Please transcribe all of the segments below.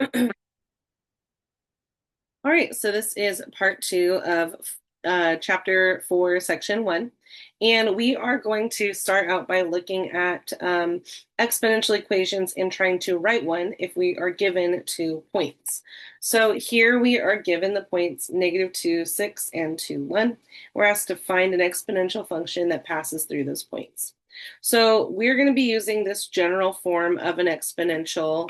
All right, so this is part 2 of chapter 4, section 1. And we are going to start out by looking at exponential equations and trying to write one if we are given 2 points. So here we are given the points -2, 6, and 2, 1. We're asked to find an exponential function that passes through those points. So we're going to be using this general form of an exponential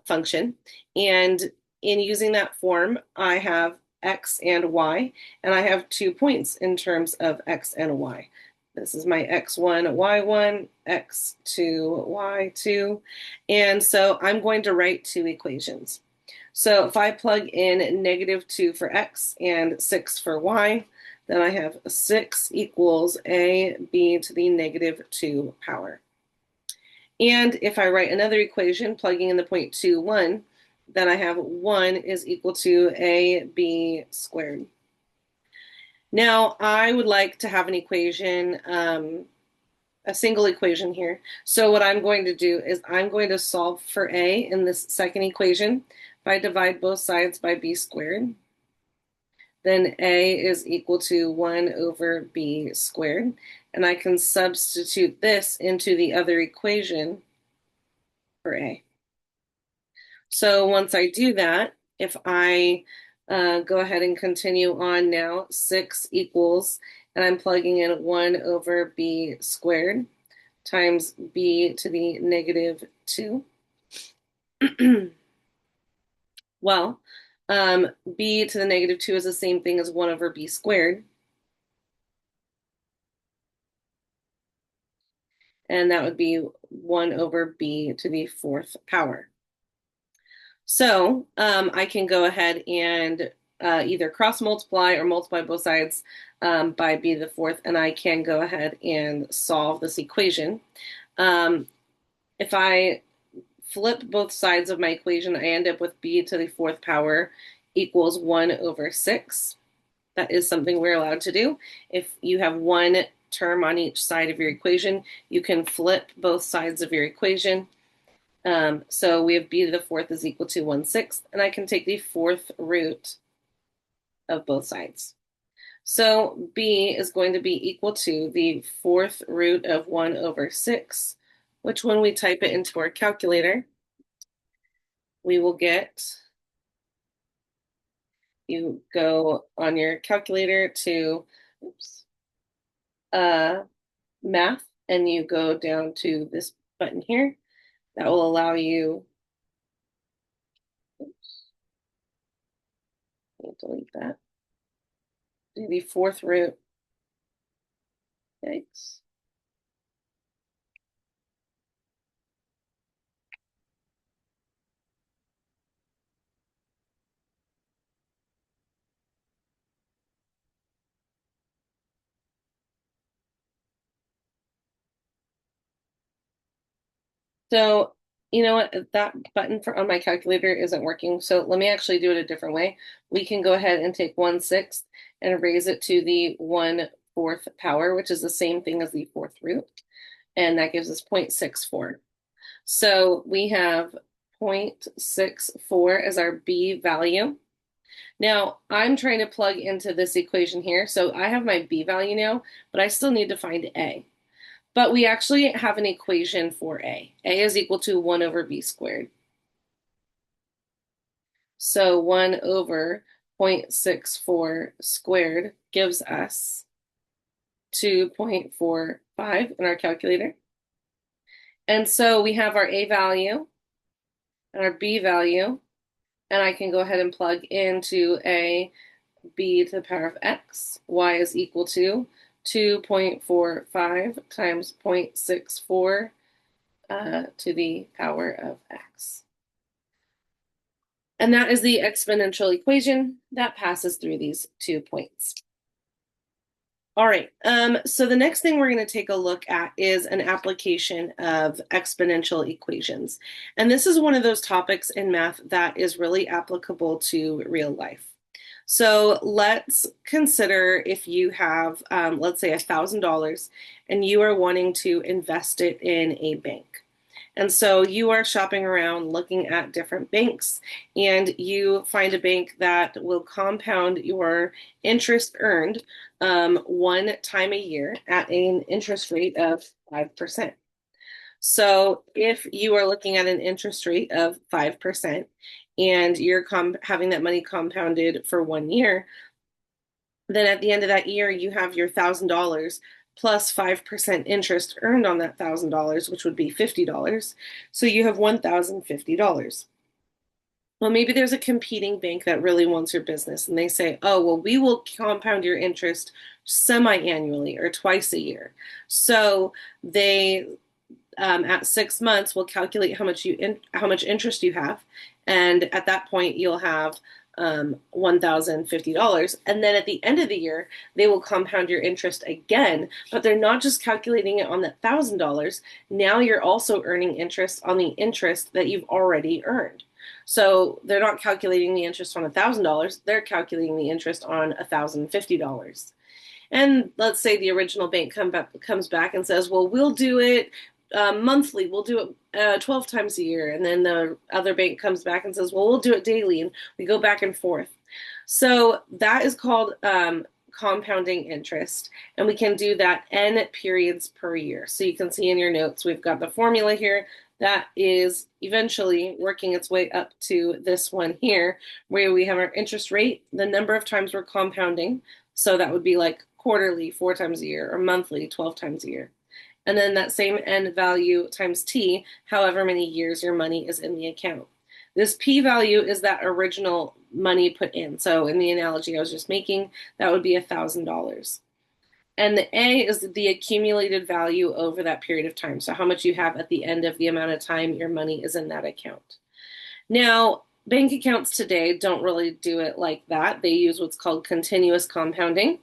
function. And in using that form, I have x and y, and I have 2 points in terms of x and y. This is my x1, y1, x2, y2. And so I'm going to write 2 equations. So if I plug in -2 for x and 6 for y, then I have 6 equals ab to the -2 power. And if I write another equation, plugging in the point 2, 1, then I have 1 is equal to ab squared. Now, I would like to have an equation, a single equation here. So what I'm going to do is I'm going to solve for a in this second equation. If I divide both sides by b squared, then a is equal to 1 over b squared. And I can substitute this into the other equation for a. So once I do that, if I go ahead and continue on now, 6 equals, and I'm plugging in 1 over b squared times b to the -2. Well, b to the -2 is the same thing as 1 over b squared. And that would be 1 over b to the 4th power. So I can go ahead and either cross multiply or multiply both sides by b to the 4th, and I can go ahead and solve this equation. If I flip both sides of my equation, I end up with b to the 4th power equals 1 over 6. That is something we're allowed to do. If you have one term on each side of your equation, you can flip both sides of your equation. So we have b to the 4th is equal to 1/6, and I can take the 4th root of both sides. So b is going to be equal to the 4th root of 1 over 6, which when we type it into our calculator, we will get, you go on your calculator to, math, and you go down to this button here. That will allow you, let me delete that, do the 4th root. Yikes. So, you know what? That button for on my calculator isn't working. So let me actually do it a different way. We can go ahead and take 1/6 and raise it to the 1/4 power, which is the same thing as the 4th root. And that gives us 0.64. So we have 0.64 as our b value. Now, I'm trying to plug into this equation here. So I have my b value now, but I still need to find a. But we actually have an equation for a. A is equal to 1 over b squared. So 1 over 0.64 squared gives us 2.45 in our calculator. And so we have our a value and our b value, and I can go ahead and plug into a b to the power of x. Y is equal to 2.45 times 0.64 to the power of x. And that is the exponential equation that passes through these 2 points. All right, so the next thing we're going to take a look at is an application of exponential equations. And this is one of those topics in math that is really applicable to real life. So let's consider if you have, let's say, $1,000 and you are wanting to invest it in a bank. And so you are shopping around looking at different banks, and you find a bank that will compound your interest earned one time a year at an interest rate of 5%. So if you are looking at an interest rate of 5% and you're having that money compounded for 1 year, then at the end of that year, you have your $1,000 plus 5% interest earned on that $1,000, which would be $50. So you have $1,050. Well, maybe there's a competing bank that really wants your business and they say, oh, well, we will compound your interest semi-annually or twice a year. So they at 6 months will calculate how much interest you have, and at that point you'll have $1,050. And then at the end of the year, they will compound your interest again, but they're not just calculating it on that $1,000. Now you're also earning interest on the interest that you've already earned. So they're not calculating the interest on $1,000, they're calculating the interest on $1,050. And let's say the original bank comes back and says, well, we'll do it monthly, we'll do it 12 times a year. And then the other bank comes back and says, well, we'll do it daily. And we go back and forth. So that is called compounding interest. And we can do that n periods per year. So you can see in your notes, we've got the formula here that is eventually working its way up to this one here, where we have our interest rate, the number of times we're compounding. So that would be like quarterly, 4 times a year, or monthly, 12 times a year. And then that same n value times t, however many years your money is in the account. This p value is that original money put in. So in the analogy I was just making, that would be $1,000. And the a is the accumulated value over that period of time. So how much you have at the end of the amount of time your money is in that account. Now, bank accounts today don't really do it like that. They use what's called continuous compounding.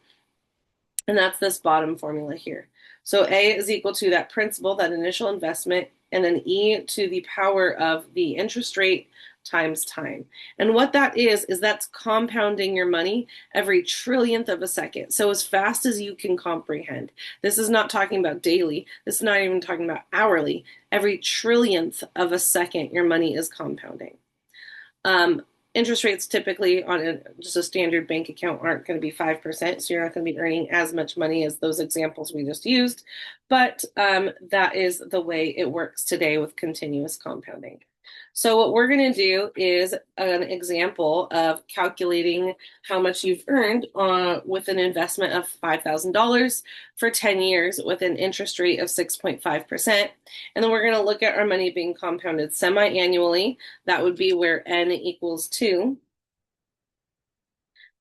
And that's this bottom formula here. So A is equal to that principal, that initial investment, and then e to the power of the interest rate times time. And what that is that's compounding your money every trillionth of a second. So as fast as you can comprehend. This is not talking about daily. This is not even talking about hourly. Every trillionth of a second, your money is compounding. Interest rates typically on just a standard bank account aren't going to be 5%, so you're not going to be earning as much money as those examples we just used, but that is the way it works today with continuous compounding. So what we're going to do is an example of calculating how much you've earned with an investment of $5,000 for 10 years with an interest rate of 6.5%. And then we're going to look at our money being compounded semi-annually. That would be where n equals 2.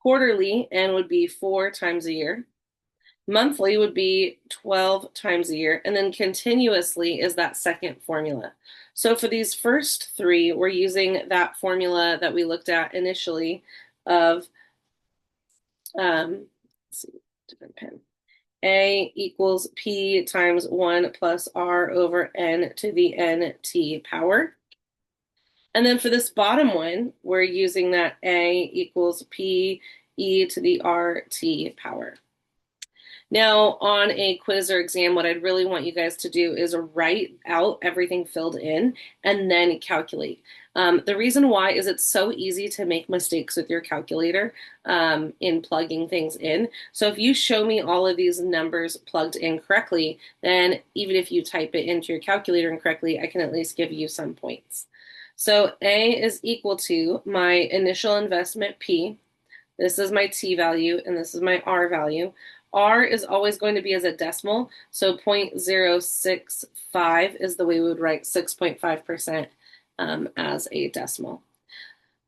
Quarterly, n would be 4 times a year. Monthly would be 12 times a year. And then continuously is that second formula. So for these first 3, we're using that formula that we looked at initially of, let's see, different pen. A equals P times 1 plus R over N to the NT power. And then for this bottom one, we're using that A equals P E to the RT power. Now, on a quiz or exam, what I'd really want you guys to do is write out everything filled in and then calculate. The reason why is it's so easy to make mistakes with your calculator in plugging things in. So if you show me all of these numbers plugged in correctly, then even if you type it into your calculator incorrectly, I can at least give you some points. So A is equal to my initial investment P. This is my T value, and this is my R value. R is always going to be as a decimal, so 0.065 is the way we would write 6.5% as a decimal.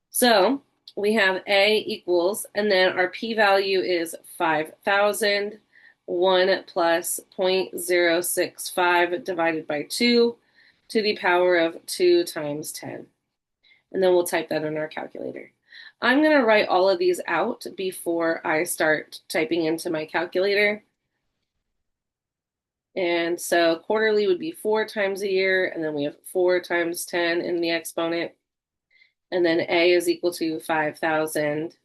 So we have A equals, and then our P value is 5,000, 1 plus 0.065 divided by 2 to the power of 2 times 10. And then we'll type that in our calculator. I'm going to write all of these out before I start typing into my calculator. And so quarterly would be 4 times a year, and then we have 4 times 10 in the exponent. And then A is equal to 5,000,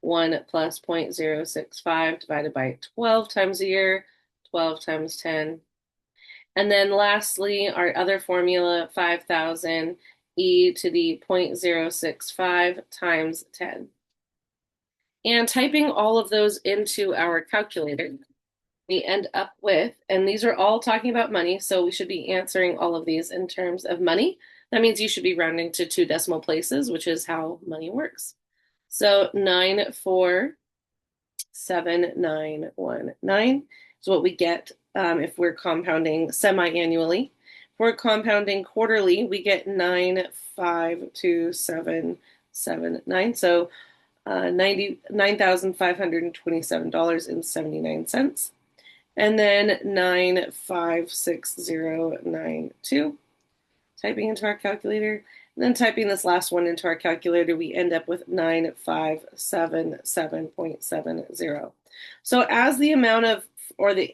1 plus 0.065 divided by 12 times a year, 12 times 10. And then lastly, our other formula, 5,000 e to the 0.065 times 10. And typing all of those into our calculator, we end up with, and these are all talking about money, so we should be answering all of these in terms of money. That means you should be rounding to 2 decimal places, which is how money works. So 947,919 is what we get if we're compounding semi-annually. If we're compounding quarterly, we get 952,779. So $99,527.79. And then 956,092. Typing into our calculator. And then typing this last one into our calculator, we end up with 9577.70. So as the amount of,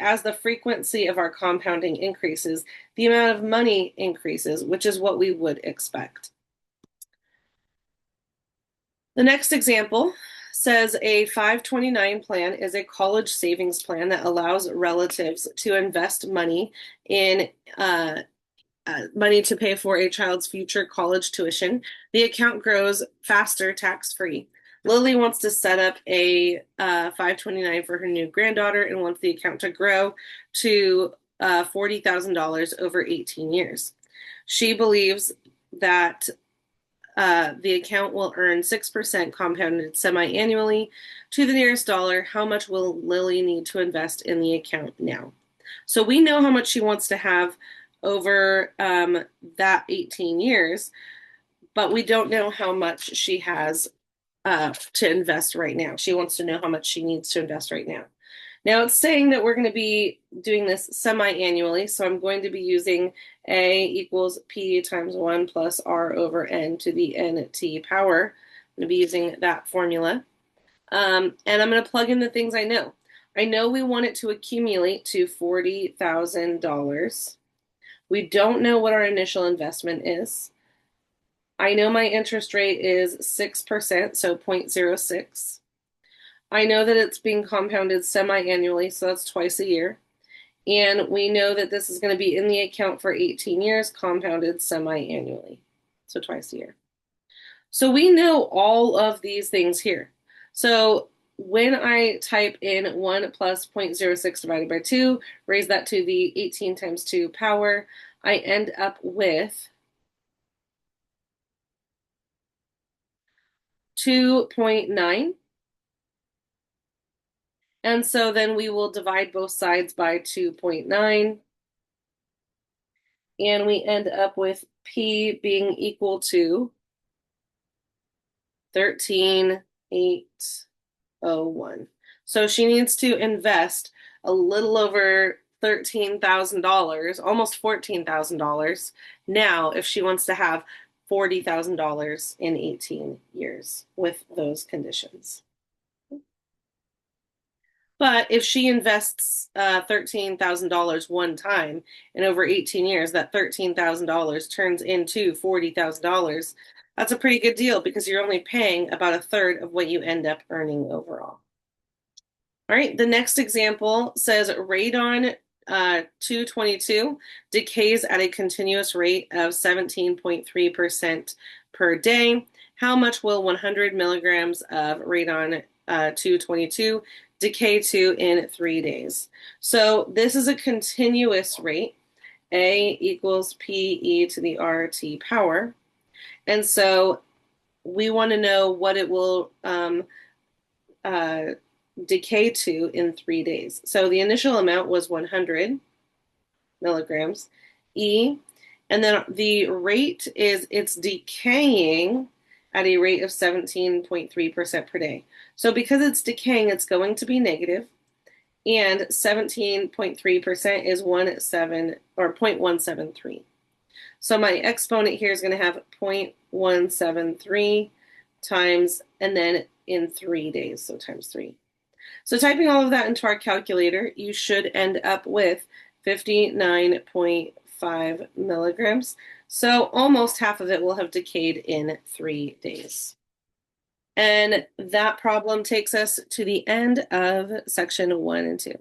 as the frequency of our compounding increases, the amount of money increases, which is what we would expect. The next example says a 529 plan is a college savings plan that allows relatives to invest money in money to pay for a child's future college tuition. The account grows faster tax-free. Lily wants to set up a 529 for her new granddaughter and wants the account to grow to $40,000 over 18 years. She believes that the account will earn 6% compounded semi-annually to the nearest dollar. How much will Lily need to invest in the account now? So we know how much she wants to have over that 18 years, but we don't know how much she has to invest right now. She wants to know how much she needs to invest right now. Now it's saying that we're going to be doing this semi-annually, so I'm going to be using A equals P times 1 plus R over N to the NT power. I'm going to be using that formula. And I'm going to plug in the things I know. I know we want it to accumulate to $40,000. We don't know what our initial investment is. I know my interest rate is 6%, so 0.06. I know that it's being compounded semi-annually, so that's twice a year. And we know that this is going to be in the account for 18 years, compounded semi-annually, so twice a year. So we know all of these things here. So when I type in 1 plus 0.06 divided by 2, raise that to the 18 times 2 power, I end up with 2.9. And so then we will divide both sides by 2.9. And we end up with P being equal to 13,801. So she needs to invest a little over $13,000, almost $14,000 now if she wants to have $40,000 in 18 years with those conditions. But if she invests $13,000 one time and over 18 years, that $13,000 turns into $40,000. That's a pretty good deal because you're only paying about a third of what you end up earning overall. All right, the next example says radon 222 decays at a continuous rate of 17.3% per day. How much will 100 milligrams of radon 222 decay to in 3 days? So this is a continuous rate. A equals PE to the RT power. And so we want to know what it will decay to in 3 days. So the initial amount was 100 milligrams E, and then the rate is it's decaying at a rate of 17.3% per day. So because it's decaying, it's going to be negative, and 17.3% is 0.173. So my exponent here is going to have 0.173 times, and then in 3 days, so times 3. So typing all of that into our calculator, you should end up with 59.5 milligrams. So almost half of it will have decayed in 3 days. And that problem takes us to the end of section 1 and 2.